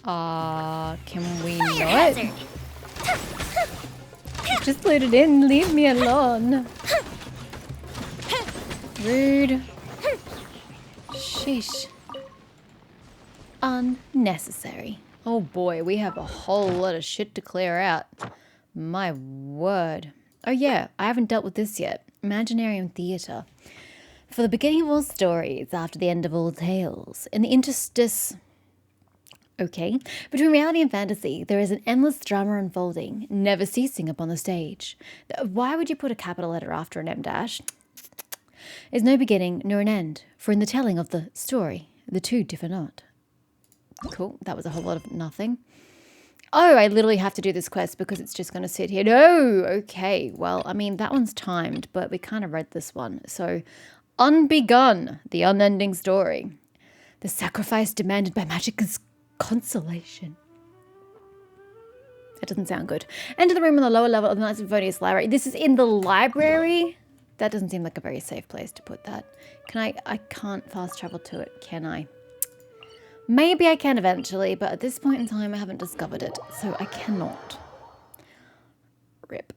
Can we Fire not? hazard. Just let it in. Leave me alone. Rude. Sheesh. Unnecessary. Oh boy, we have a whole lot of shit to clear out. My word. Oh yeah, I haven't dealt with this yet. Imaginarium theatre. For the beginning of all stories, after the end of all tales, in the interstice... Okay. Between reality and fantasy, there is an endless drama unfolding, never ceasing upon the stage. Why would you put a capital letter after an M dash? Is no beginning nor an end, for in the telling of the story, the two differ not. Cool. That was a whole lot of nothing. Oh, I literally have to do this quest because it's just going to sit here. No! Okay. Well, I mean, that one's timed, but we kind of read this one. So, unbegun, the unending story. The sacrifice demanded by magic is consolation. That doesn't sound good. Enter the room on the lower level of the Knights of Favonius library. This is in the library? That doesn't seem like a very safe place to put that. I can't fast travel to it, can I? Maybe I can eventually, but at this point in time I haven't discovered it, so I cannot. Rip.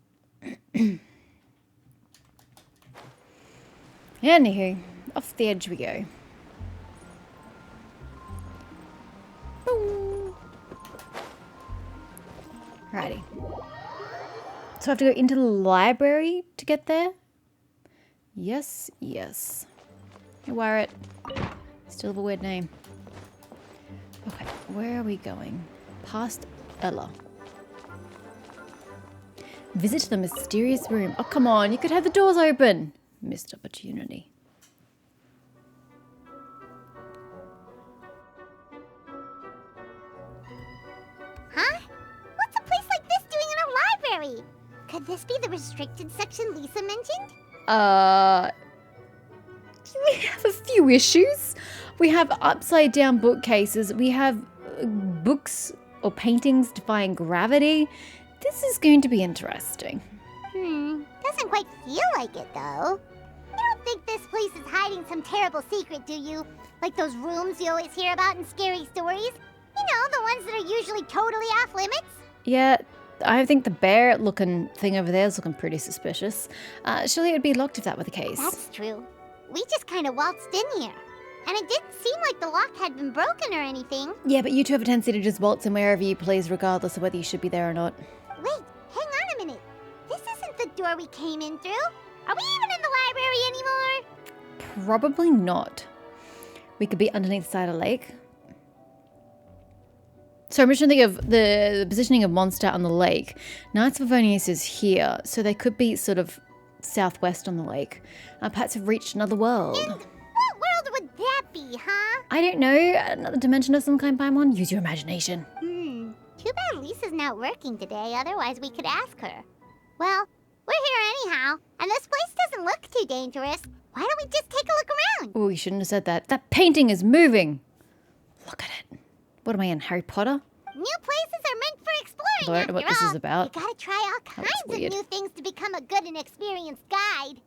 Anywho, off the edge we go. Boom. Righty. So I have to go into the library to get there? Yes, yes. Hey, Wyatt. Still have a weird name. Okay, where are we going? Past Ella. Visit the mysterious room. Oh, come on. You could have the doors open. Missed opportunity. Huh? What's a place like this doing in a library? Could this be the restricted section Lisa mentioned? We have a few issues. We have upside down bookcases. We have books or paintings defying gravity. This is going to be interesting. Doesn't quite feel like it, though. You don't think this place is hiding some terrible secret, do you? Like those rooms you always hear about in scary stories? You know, the ones that are usually totally off limits? Yeah, I think the bear-looking thing over there is looking pretty suspicious. Surely it would be locked if that were the case. That's true. We just kind of waltzed in here. And it didn't seem like the lock had been broken or anything. Yeah, but you two have a tendency to just waltz in wherever you please, regardless of whether you should be there or not. Wait, hang on a minute. This isn't the door we came in through. Are we even in the library anymore? Probably not. We could be underneath the side of the lake. So I'm just trying to think of the positioning of Mondstadt on the lake. Knights of Favonius is here, so they could be sort of southwest on the lake. Perhaps have reached another world. And what world would that be, huh? I don't know. Another dimension of some kind, Paimon? Use your imagination. Too bad Lisa's not working today, otherwise we could ask her. Well, we're here anyhow, and this place doesn't look too dangerous. Why don't we just take a look around? Oh, you shouldn't have said that. That painting is moving. Look at it. What am I in, Harry Potter? New places are meant for exploring, I don't know what this is about. You gotta try all kinds of new things to become a good and experienced guide.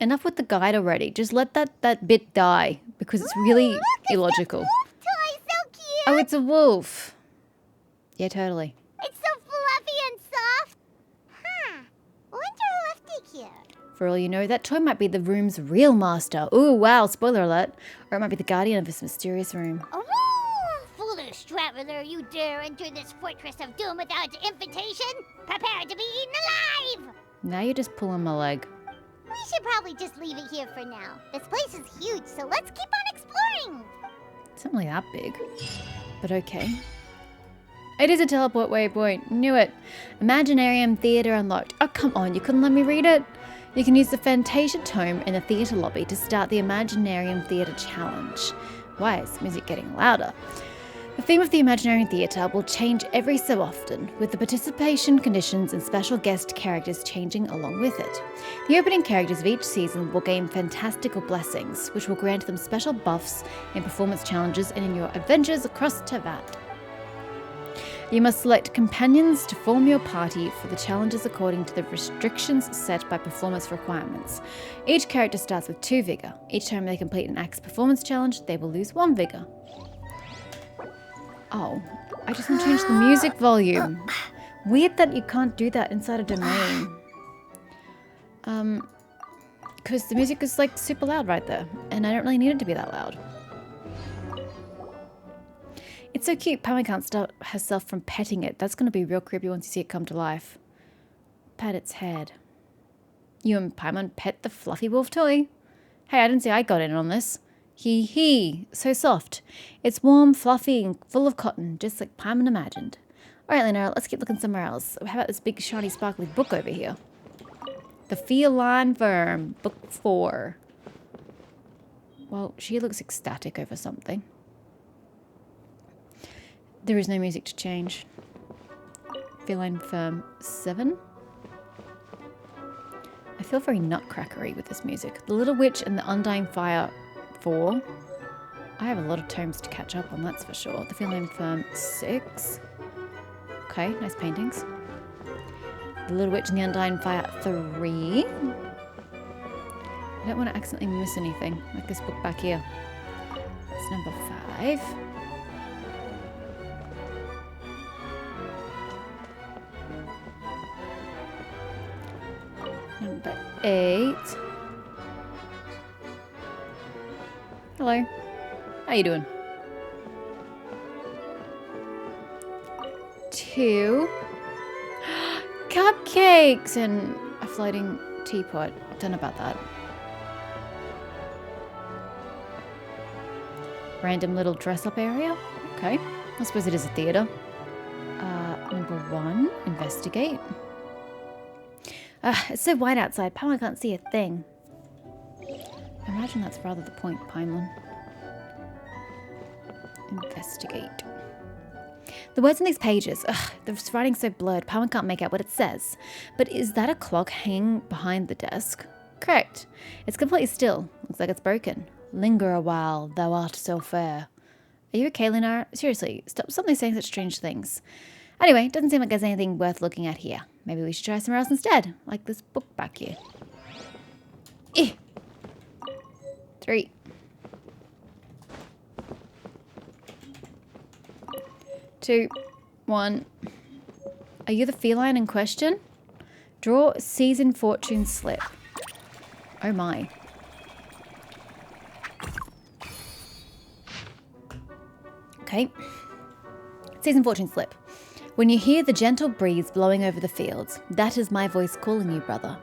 Enough with the guide already. Just let that bit die, because it's really Look, illogical. It's that wolf toy, so cute! Oh, it's a wolf. Yeah, totally. It's so fluffy and soft. Huh. Wonder who left it here. For all you know, that toy might be the room's real master. Ooh, wow, spoiler alert. Or it might be the guardian of this mysterious room. Oh, foolish traveler, you dare enter this fortress of doom without invitation? Prepare to be eaten alive! Now you're just pulling my leg. We should probably just leave it here for now. This place is huge, so let's keep on exploring. It's not really that big, but okay. It is a teleport waypoint. Knew it. Imaginarium Theatre unlocked. Oh, come on. You couldn't let me read it? You can use the Fantasia Tome in the theatre lobby to start the Imaginarium Theatre Challenge. Why is music getting louder? The theme of the Imaginarium Theatre will change every so often, with the participation conditions and special guest characters changing along with it. The opening characters of each season will gain fantastical blessings, which will grant them special buffs in performance challenges and in your adventures across Teyvat. You must select companions to form your party for the challenges according to the restrictions set by performance requirements. Each character starts with 2 vigor. Each time they complete an axe performance challenge, they will lose 1 vigor. Oh, I just want to change the music volume. Weird that you can't do that inside a domain. Because the music is like super loud right there, and I don't really need it to be that loud. It's so cute. Pammy can't stop herself from petting it. That's going to be real creepy once you see it come to life. Pat its head. You and Paimon pet the fluffy wolf toy. Hey, I didn't say I got in on this. Hee. So soft. It's warm, fluffy, and full of cotton, just like Paimon imagined. Alright, Lunara, let's keep looking somewhere else. How about this big, shiny, sparkly book over here? The Feline Firm, book 4. Well, she looks ecstatic over something. There is no music to change. Feline Firm 7. I feel very nutcrackery with this music. The Little Witch and the Undying Fire 4. I have a lot of tomes to catch up on, that's for sure. The Feline Firm 6. Okay, nice paintings. The Little Witch and the Undying Fire 3. I don't want to accidentally miss anything, like this book back here. It's number 5. Number 8. Hello. How you doing? 2. Cupcakes and a floating teapot. Don't know about that. Random little dress-up area. Okay. I suppose it is a theatre. Number 1. Investigate. It's so white outside. I can't see a thing. I imagine that's rather the point, Paimon. Investigate. The words on these pages, the writing's so blurred, Paimon can't make out what it says. But is that a clock hanging behind the desk? Correct. It's completely still. Looks like it's broken. Linger a while, thou art so fair. Are you okay, Lunara? Seriously, stop saying such strange things. Anyway, doesn't seem like there's anything worth looking at here. Maybe we should try somewhere else instead, like this book back here. 3. 2, 1. Are you the feline in question? Draw season fortune slip. Oh my. Okay. Season fortune slip. When you hear the gentle breeze blowing over the fields, that is my voice calling you, brother.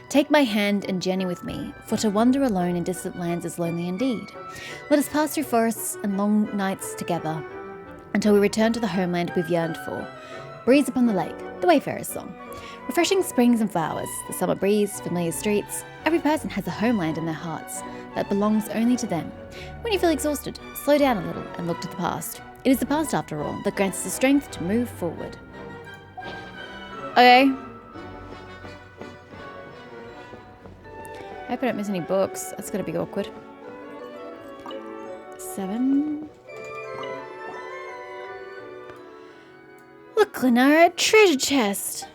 Take my hand and journey with me, for to wander alone in distant lands is lonely indeed. Let us pass through forests and long nights together, until we return to the homeland we've yearned for. Breeze upon the lake, the wayfarer's song. Refreshing springs and flowers, the summer breeze, familiar streets. Every person has a homeland in their hearts that belongs only to them. When you feel exhausted, slow down a little and look to the past. It is the past, after all, that grants us the strength to move forward. Okay. I hope I don't miss any books. That's going to be awkward. 7. Look, Lunara, a treasure chest.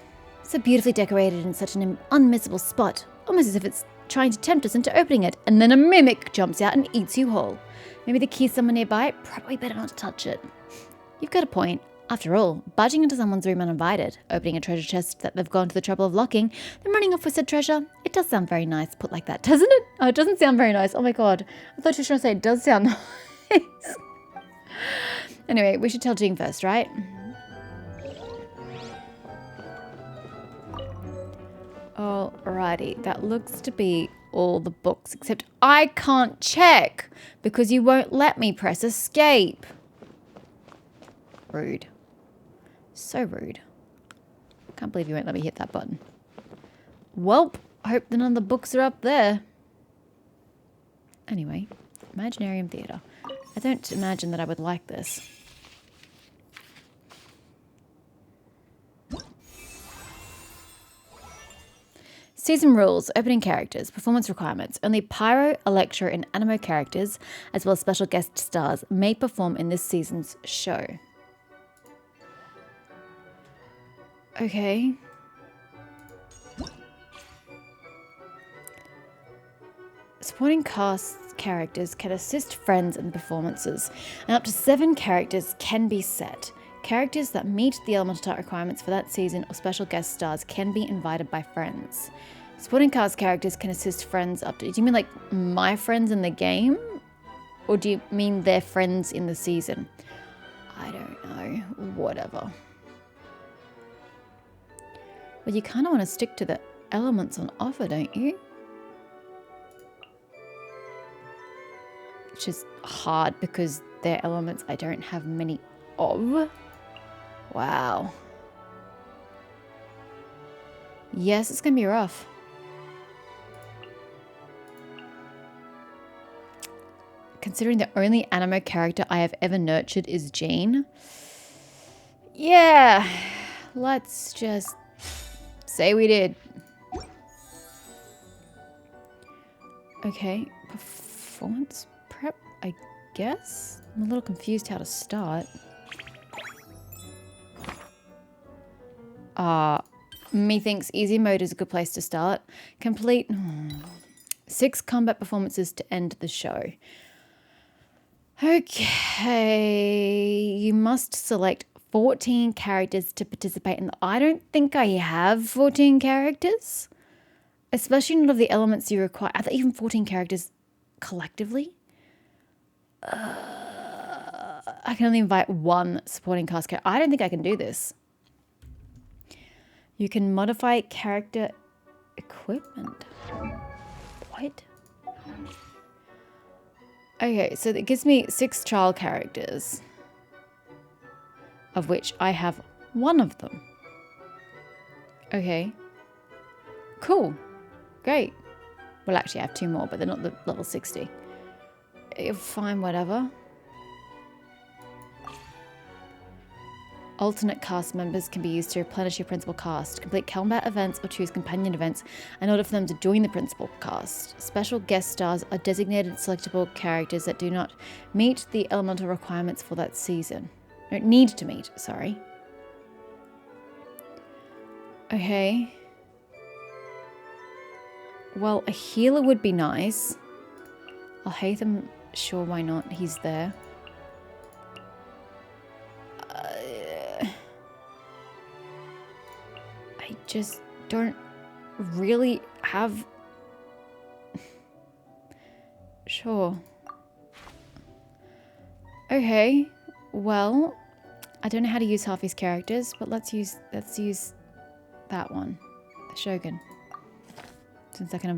So beautifully decorated in such an unmissable spot, almost as if it's trying to tempt us into opening it, and then a mimic jumps out and eats you whole. Maybe the key's somewhere nearby. Probably better not to touch it. You've got a point. After all, barging into someone's room uninvited, opening a treasure chest that they've gone to the trouble of locking, then running off with said treasure, it does sound very nice put like that, doesn't it? Oh, it doesn't sound very nice. Oh my god. I thought you were trying to say it does sound nice. Anyway, we should tell Jean first, right? Alrighty, that looks to be all the books, except I can't check because you won't let me press escape. Rude. So rude. Can't believe you won't let me hit that button. Welp, I hope none of the books are up there. Anyway, Imaginarium Theatre. I don't imagine that I would like this. Season rules, opening characters, performance requirements. Only Pyro, Electro, and Animo characters, as well as special guest stars, may perform in this season's show. Okay. Supporting cast characters can assist friends in performances, and up to 7 characters can be set. Characters that meet the elemental type requirements for that season or special guest stars can be invited by friends. Supporting cast characters can assist friends up to... Do you mean like my friends in the game? Or do you mean their friends in the season? I don't know. Whatever. But you kind of want to stick to the elements on offer, don't you? Which is hard because they're elements I don't have many of. Wow. Yes, it's going to be rough. Considering the only anime character I have ever nurtured is Jean. Yeah, let's just say we did. Okay, performance prep, I guess? I'm a little confused how to start. Methinks easy mode is a good place to start. Complete 6 combat performances to end the show. Okay, you must select 14 characters to participate in the... I don't think I have 14 characters. Especially none of the elements you require. Are there even 14 characters collectively? I can only invite 1 supporting cast character. I don't think I can do this. You can modify character equipment. What? Okay, so that gives me 6 trial characters, of which I have 1 of them. Okay. Cool. Great. Well, actually, I have 2 more, but they're not the level 60. Fine, whatever. Alternate cast members can be used to replenish your principal cast. Complete combat events or choose companion events in order for them to join the principal cast. Special guest stars are designated selectable characters that do not meet the elemental requirements for that season. Don't need to meet, sorry. Okay. Well, a healer would be nice. I'll hate them. Sure, why not? He's there. I just don't really have... Sure. Okay, well, I don't know how to use half his characters, but let's use that one, the Shogun, since I can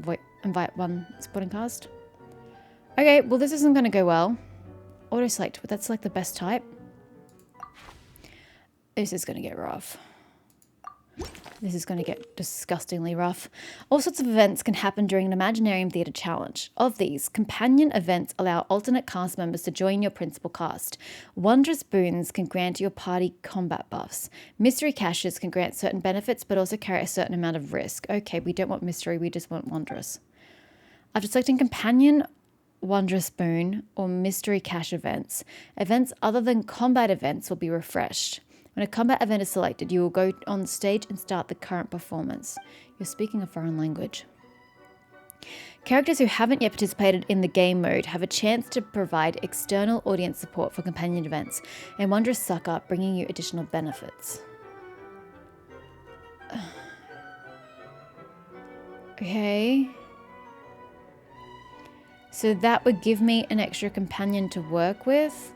invite 1 supporting cast. Okay, well this isn't going to go well. Auto select, would that select the best type? This is going to get rough. This is going to get disgustingly rough. All sorts of events can happen during an Imaginarium Theatre Challenge. Of these, companion events allow alternate cast members to join your principal cast. Wondrous boons can grant your party combat buffs. Mystery caches can grant certain benefits but also carry a certain amount of risk. Okay, we don't want mystery, we just want wondrous. After selecting companion, wondrous boon, or mystery cache events, events other than combat events will be refreshed. When a combat event is selected, you will go on stage and start the current performance. You're speaking a foreign language. Characters who haven't yet participated in the game mode have a chance to provide external audience support for companion events and Wondrous Suck Up, bringing you additional benefits. Okay. So that would give me an extra companion to work with.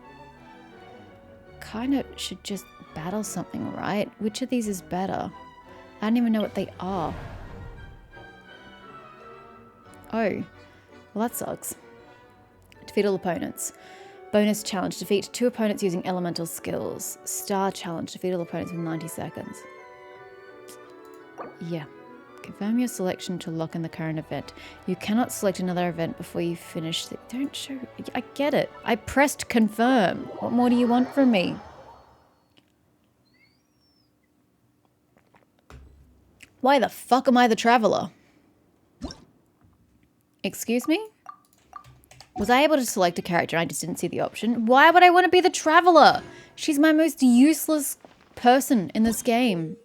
Kind of should just battle something, right? Which of these is better? I don't even know what they are. Oh, well that sucks. Defeat all opponents. Bonus challenge, defeat 2 opponents using elemental skills. Star challenge, defeat all opponents in 90 seconds. Yeah. Confirm your selection to lock in the current event. You cannot select another event before you finish the... Don't show... I get it. I pressed confirm. What more do you want from me? Why the fuck am I the traveler? Excuse me? Was I able to select a character and I just didn't see the option? Why would I want to be the traveler? She's my most useless person in this game.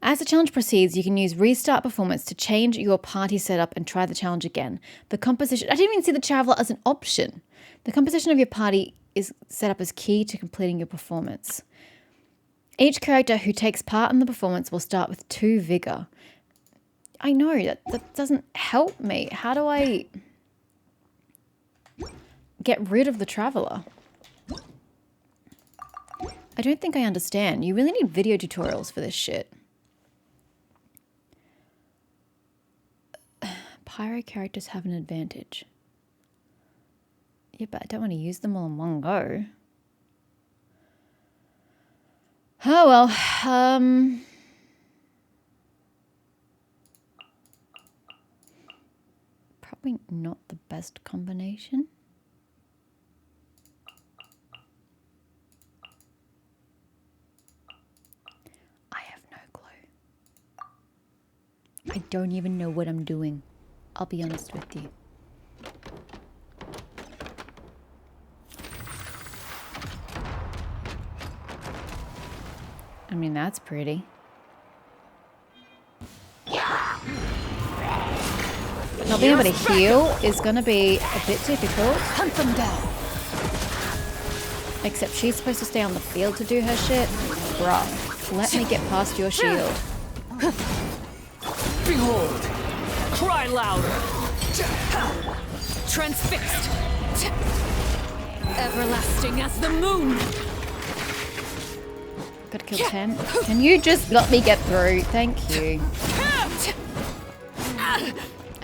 As the challenge proceeds, you can use Restart Performance to change your party setup and try the challenge again. The composition... I didn't even see the Traveler as an option. The composition of your party is set up as key to completing your performance. Each character who takes part in the performance will start with 2 Vigor. I know, that doesn't help me. How do I get rid of the Traveler? I don't think I understand. You really need video tutorials for this shit. Pyro characters have an advantage. Yeah, but I don't want to use them all in one go. Oh well, probably not the best combination. I have no clue. I don't even know what I'm doing. I'll be honest with you. I mean, that's pretty. Not being able to heal is going to be a bit difficult. Hunt them down. Except she's supposed to stay on the field to do her shit. Bruh, let me get past your shield. Behold! Cry louder! Transfixed! Everlasting as the moon! Gotta kill 10. Can you just let me get through? Thank you.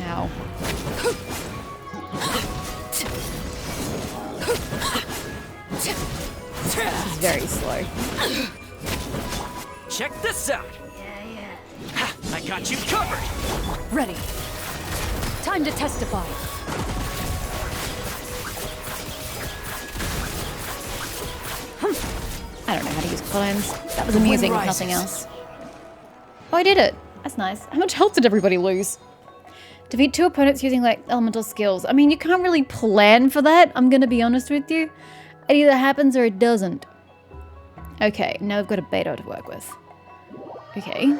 Ow. This is very slow. Check this out. Ha, I got you covered. Ready. Time to testify. I don't know how to use clones. That was amusing, if nothing else. Oh, I did it. That's nice. How much health did everybody lose? Defeat 2 opponents using, like, elemental skills. I mean, you can't really plan for that, I'm gonna be honest with you. It either happens or it doesn't. Okay, now we've got a beta to work with. Okay.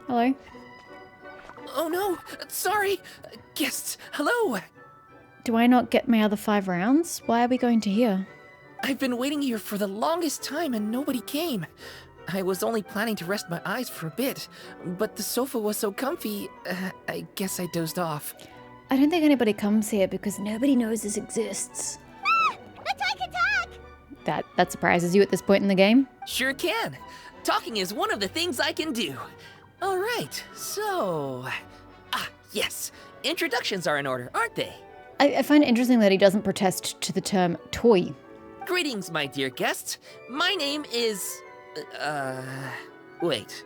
Hello? Oh no, sorry. Guests, hello. Do I not get my other 5 rounds? Why are we going to here? I've been waiting here for the longest time and nobody came. I was only planning to rest my eyes for a bit, but the sofa was so comfy, I guess I dozed off. I don't think anybody comes here because nobody knows this exists. Attack! That surprises you at this point in the game? Sure can. Talking is one of the things I can do. All right, so... yes. Introductions are in order, aren't they? I find it interesting that he doesn't protest to the term toy. Greetings, my dear guests. My name is... wait.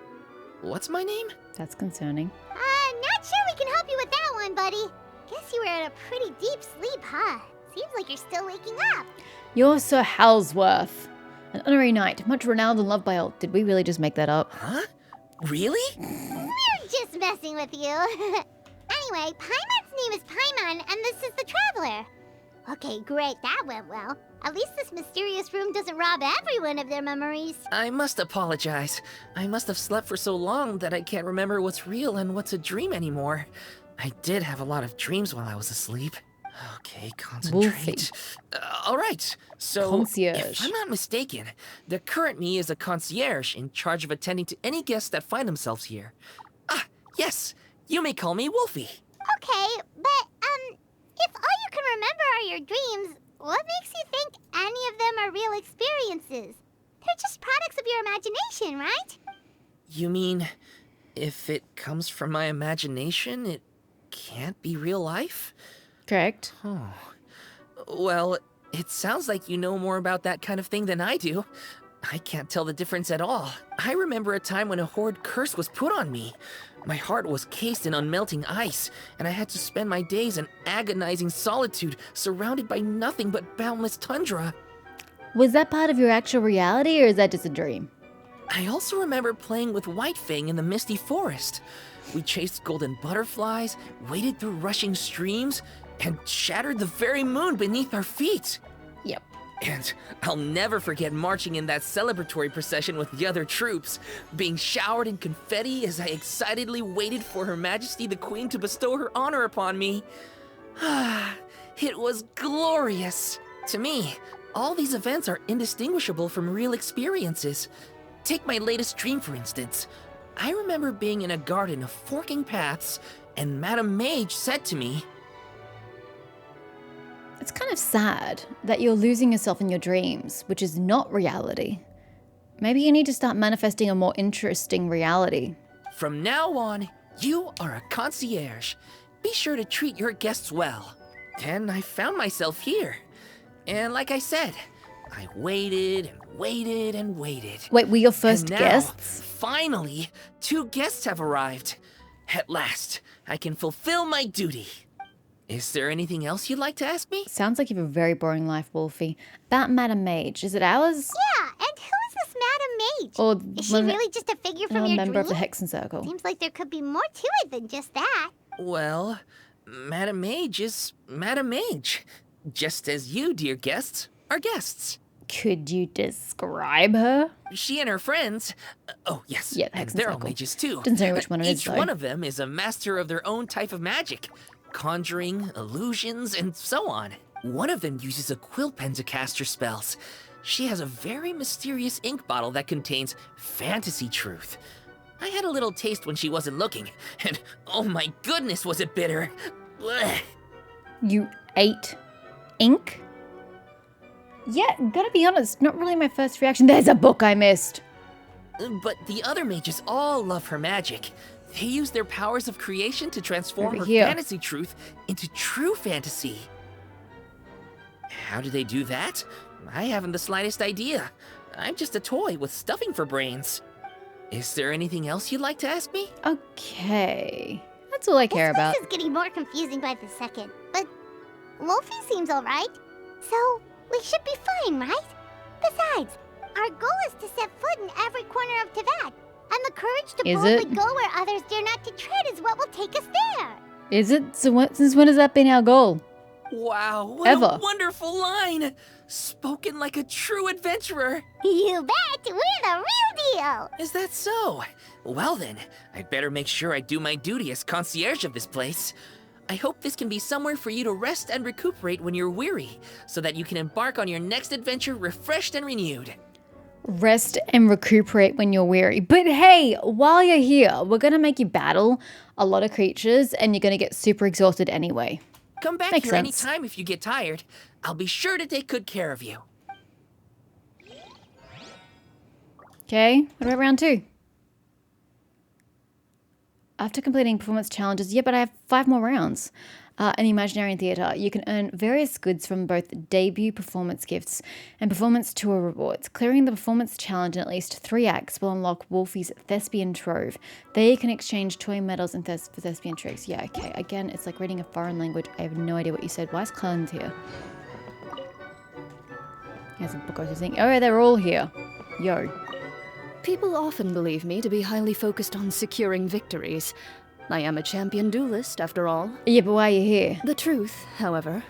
What's my name? That's concerning. Not sure we can help you with that one, buddy. Guess you were in a pretty deep sleep, huh? Seems like you're still waking up. You're Sir Halsworth, an honorary knight, much renowned and loved by all. Did we really just make that up? Huh? Really? We're just messing with you. Anyway, Paimon's name is Paimon, and this is the Traveler. Okay, great, that went well. At least this mysterious room doesn't rob everyone of their memories. I must apologize. I must have slept for so long that I can't remember what's real and what's a dream anymore. I did have a lot of dreams while I was asleep. Okay, concentrate. All right, so Concierge. if I'm not mistaken, the current me is a concierge in charge of attending to any guests that find themselves here. Yes, you may call me Wolfie. Okay, but, if all you can remember are your dreams, what makes you think any of them are real experiences? They're just products of your imagination, right? You mean, if it comes from my imagination, it can't be real life? Correct. Oh. Well, it sounds like you know more about that kind of thing than I do. I can't tell the difference at all. I remember a time when a horrid curse was put on me. My heart was cased in unmelting ice, and I had to spend my days in agonizing solitude, surrounded by nothing but boundless tundra. Was that part of your actual reality, or is that just a dream? I also remember playing with Whitefang in the misty forest. We chased golden butterflies, waded through rushing streams, and shattered the very moon beneath our feet. Yep. And I'll never forget marching in that celebratory procession with the other troops, being showered in confetti as I excitedly waited for Her Majesty the Queen to bestow her honor upon me. It was glorious. To me, all these events are indistinguishable from real experiences. Take my latest dream, for instance. I remember being in a garden of forking paths, and Madame Mage said to me, It's kind of sad that you're losing yourself in your dreams, which is not reality. Maybe you need to start manifesting a more interesting reality. "From now on, you are a concierge. Be sure to treat your guests well." And I found myself here. And like I said, I waited and waited and waited. Wait, were your first And now, guests? finally, 2 guests have arrived. At last, I can fulfill my duty. Is there anything else you'd like to ask me? Sounds like you have a very boring life, Wolfie. About Madame Mage, is it ours? Yeah, and who is this Madame Mage? Or Is she really just a figure from a your member of the dream? Hexen Circle? Seems like there could be more to it than just that. Well, Madame Mage is Madame Mage. Just as you, dear guests, are guests. Could you describe her? She and her friends, oh yes, Yeah, and Hexen they're all Circle. mages too. Doesn't say which one it is, Each though. one of them is a master of their own type of magic. Conjuring, illusions, and so on. One of them uses a quill pen to cast her spells. She has a very mysterious ink bottle that contains fantasy truth. I had a little taste when she wasn't looking, and oh my goodness was it bitter. Blech. You ate ink? Yeah, gotta be honest, not really my first reaction. There's a book I missed. But the other mages all love her magic. They use their powers of creation to transform Over her here. fantasy truth into true fantasy. How do they do that? I haven't the slightest idea. I'm just a toy with stuffing for brains. Is there anything else you'd like to ask me? Okay. That's all I care about. This is getting more confusing by the second, but Wolfie seems alright. So, we should be fine, right? Besides, our goal is to set foot in every corner of Teyvat, and the courage to Is boldly it? go where others dare not to tread is what will take us there. Is it? So since when has that been our goal? Wow, what Ever. a wonderful line! Spoken like a true adventurer. You bet, we're the real deal. Is that so? Well then, I'd better make sure I do my duty as concierge of this place. I hope this can be somewhere for you to rest and recuperate when you're weary, so that you can embark on your next adventure refreshed and renewed. Rest and recuperate when you're weary. But hey, while you're here, we're gonna make you battle a lot of creatures and you're gonna get super exhausted anyway. Come back Makes here sense. anytime if you get tired. I'll be sure to take good care of you. Okay, what about round 2? After completing performance challenges, yeah, but I have 5 more rounds. In the Imaginarium Theatre, you can earn various goods from both debut performance gifts and performance tour rewards. Clearing the performance challenge in at least 3 acts will unlock Wolfie's Thespian Trove. There you can exchange toy medals and for Thespian tricks. Yeah, okay. Again, it's like reading a foreign language. I have no idea what you said. Why is Clowns here? Here's a book I was saying. Oh, they're all here. Yo. People often believe me to be highly focused on securing victories. I am a champion duelist, after all. Yeah, but why are you here? The truth, however,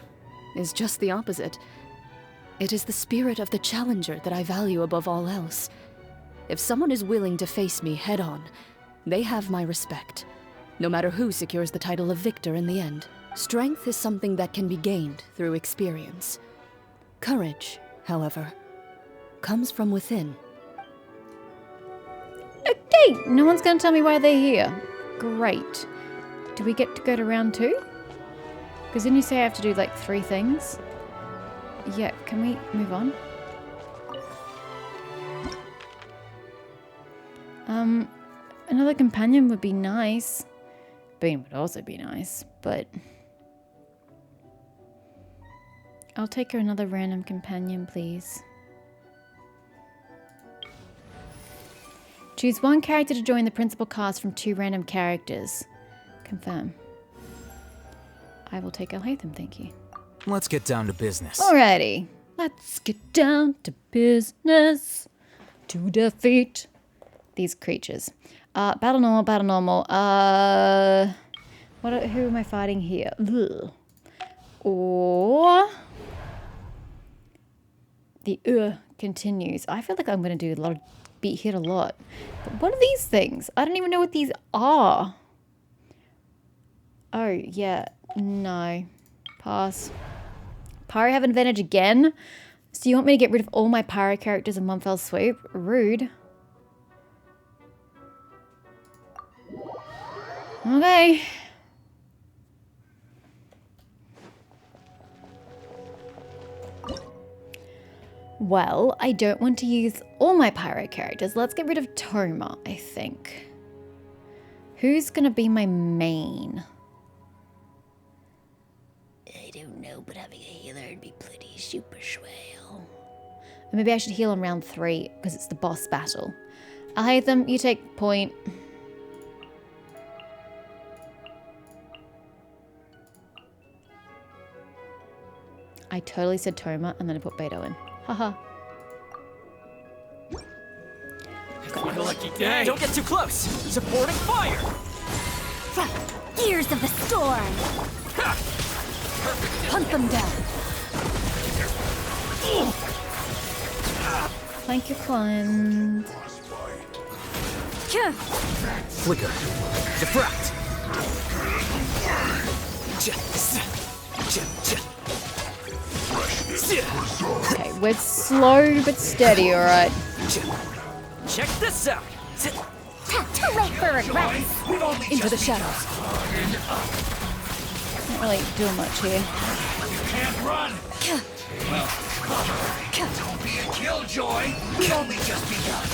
is just the opposite. It is the spirit of the challenger that I value above all else. If someone is willing to face me head-on, they have my respect, no matter who secures the title of victor in the end. Strength is something that can be gained through experience. Courage, however, comes from within. Okay, no one's gonna tell me why they're here. Great. Do we get to go to round 2? Because then you say I have to do like 3 things. Yeah, can we move on? Another companion would be nice. Bean would also be nice, but I'll take her another random companion, please. Choose 1 character to join the principal cast from 2 random characters. Confirm. I will take Alhaitham, thank you. Let's get down to business. Alrighty. Let's get down to business to defeat these creatures. Battle normal, battle normal. Who am I fighting here? Ugh. Or the continues. I feel like I'm going to do a lot of beat hit a lot. But what are these things? I don't even know what these are. Oh, yeah. No. Pass. Pyro have an advantage again? So you want me to get rid of all my Pyro characters in one fell swoop? Rude. Okay. Well, I don't want to use all my Pyro characters. Let's get rid of Toma, I think. Who's gonna be my main? I don't know, but having a healer would be pretty super swell. Maybe I should heal on round 3 because it's the boss battle. I'll hate them. You take point. I totally said Toma and then I put Beto in. Haha. It's my lucky day. Don't get too close. Supporting fire. Gears of the storm. Hunt them down. Thank you, cleanse. Flicker. Diffract. Okay, we're slow but steady, alright. Check this out. Too late for regrets. Into the shadows. Not really doing much here. Can't run! Well, don't be a killjoy. We've only just begun.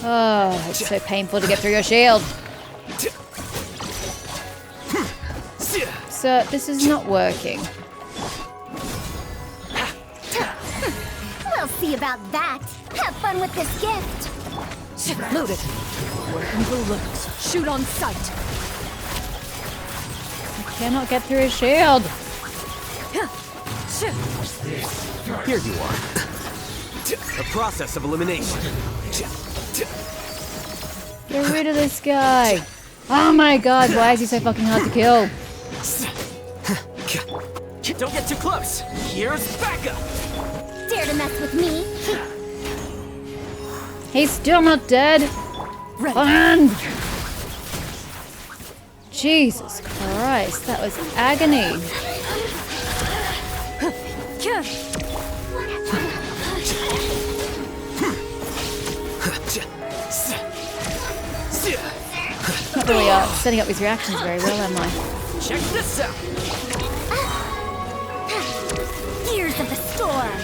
Oh, it's so painful to get through your shield. Sir, this is not working. We'll see about that. Have fun with this gift. Loaded. Where evil lurks. Shoot on sight. Cannot get through his shield. Here you are. A process of elimination. Get rid of this guy. Oh my god, why is he so fucking hard to kill? Don't get too close. Here's backup. Dare to mess with me? He's still not dead. Run! Jesus Christ, that was agony. Not really setting up his reactions very well, am I? Check this out. Gears of the storm.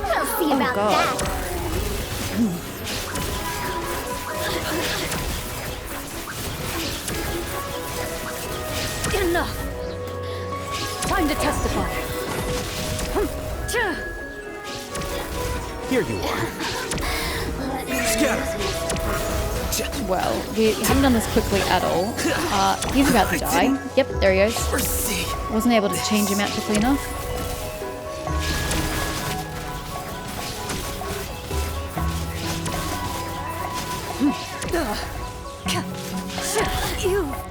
We'll see about God. that. Enough. Time to testify. Here you are. Scatter. Well, we haven't done this quickly at all. He's about to die. Yep, there he goes. Wasn't able to change him out quickly enough.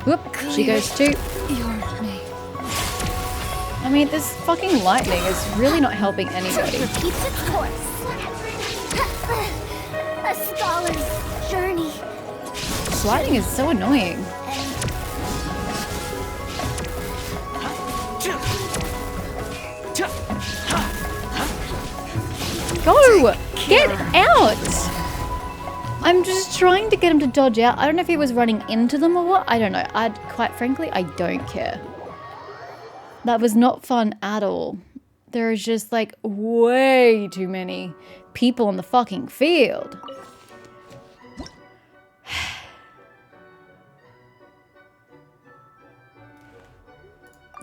Whoop, she goes too. You're me. I mean, this fucking lightning is really not helping anybody. Repeats its course. A scholar's journey. This lightning is so annoying. Go! Get out! I'm just trying to get him to dodge out. I don't know if he was running into them or what. I don't know. Quite frankly, I don't care. That was not fun at all. There is just like way too many people on the fucking field.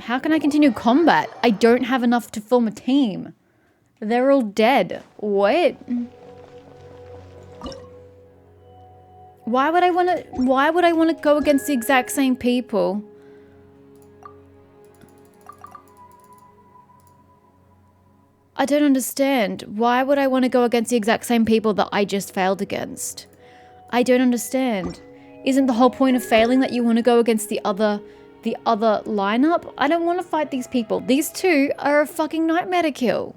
How can I continue combat? I don't have enough to form a team. They're all dead. What? Why would I want to go against the exact same people? I don't understand. Why would I want to go against the exact same people that I just failed against? I don't understand. Isn't the whole point of failing that you want to go against the other the other lineup. I don't want to fight these people. These two are a fucking nightmare to kill.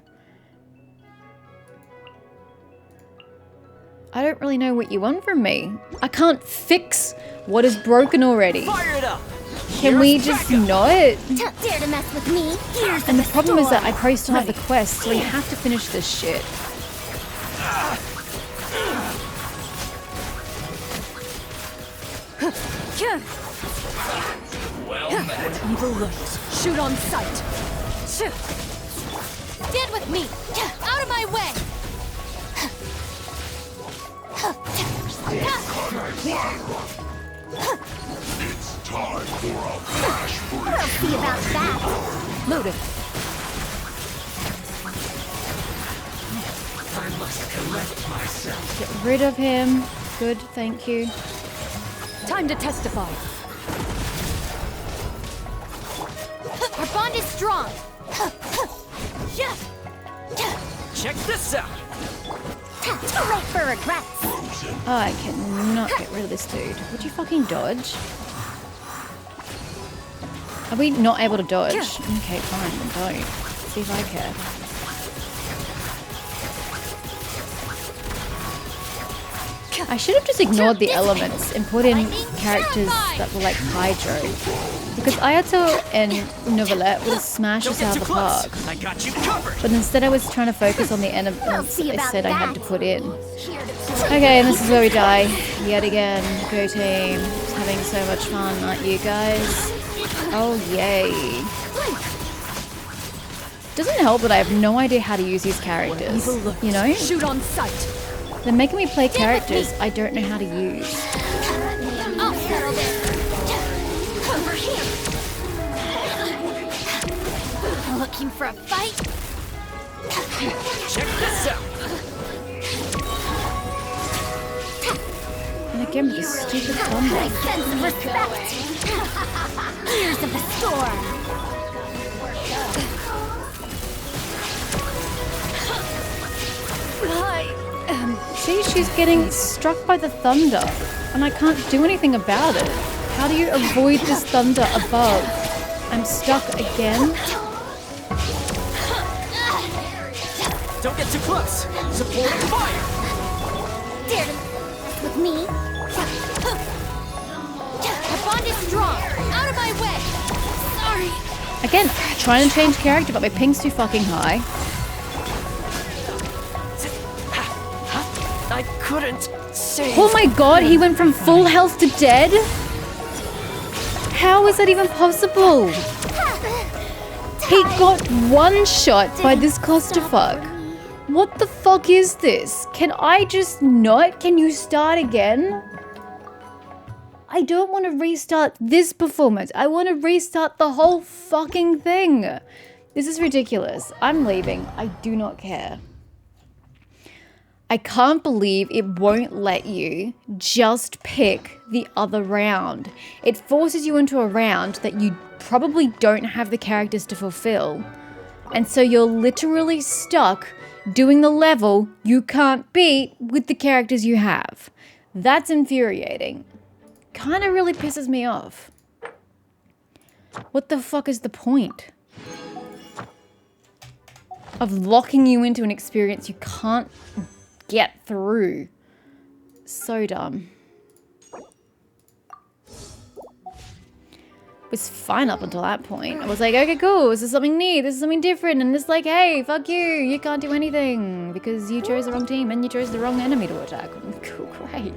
I don't really know what you want from me. I can't fix what is broken already. Fire it up! Can we just not? Don't dare to mess with me. Here's And the problem is that I probably still have the quest, so we have to finish this shit. Well met. Evil looks. Shoot on sight. Get with me. Out of my way. It's time for a flash break. We'll see about that. Loaded. I must collect myself. Get rid of him. Good, thank you. Time to testify. Our bond is strong. Check this out! Too late for regrets. I cannot get rid of this dude. Would you fucking dodge? Are we not able to dodge? Okay, fine, then don't. See if I care. I should have just ignored the elements and put in characters that were like Hydro. Because Aether and Novelette would have smashed us out of the park. I got you covered! But instead I was trying to focus on the elements I said I had to put in. Okay, and this is where we die. Yet again. Go team. Just having so much fun, aren't you guys? Oh, yay. Doesn't help that I have no idea how to use these characters. You know? Shoot on sight. They're making me play characters I don't know how to use. I'll settle this. Over here. Looking for a fight? Check this out! And again with this stupid thunder. I sense respect. Ears of the storm. See, she's getting struck by the thunder, and I can't do anything about it. How do you avoid this thunder above? I'm stuck again. Don't get too close! Supporting fire! Dare to mess with me? Our bond is strong. Out of my way. Sorry. Again, trying to change character, but my ping's too fucking high. I couldn't save. Oh my god, he went from full health to dead? How is that even possible? He got one shot by this clusterfuck. What the fuck is this? Can I just not? Can you start again? I don't want to restart this performance. I want to restart the whole fucking thing. This is ridiculous. I'm leaving. I do not care. I can't believe it won't let you just pick the other round. It forces you into a round that you probably don't have the characters to fulfill. And so you're literally stuck doing the level you can't beat with the characters you have. That's infuriating. Kind of really pisses me off. What the fuck is the point of locking you into an experience you can't get through? So dumb. It was fine up until that point. I was like, okay, cool, this is something new, this is something different, and it's like, hey, fuck you can't do anything because you chose the wrong team and you chose the wrong enemy to attack. Cool, great.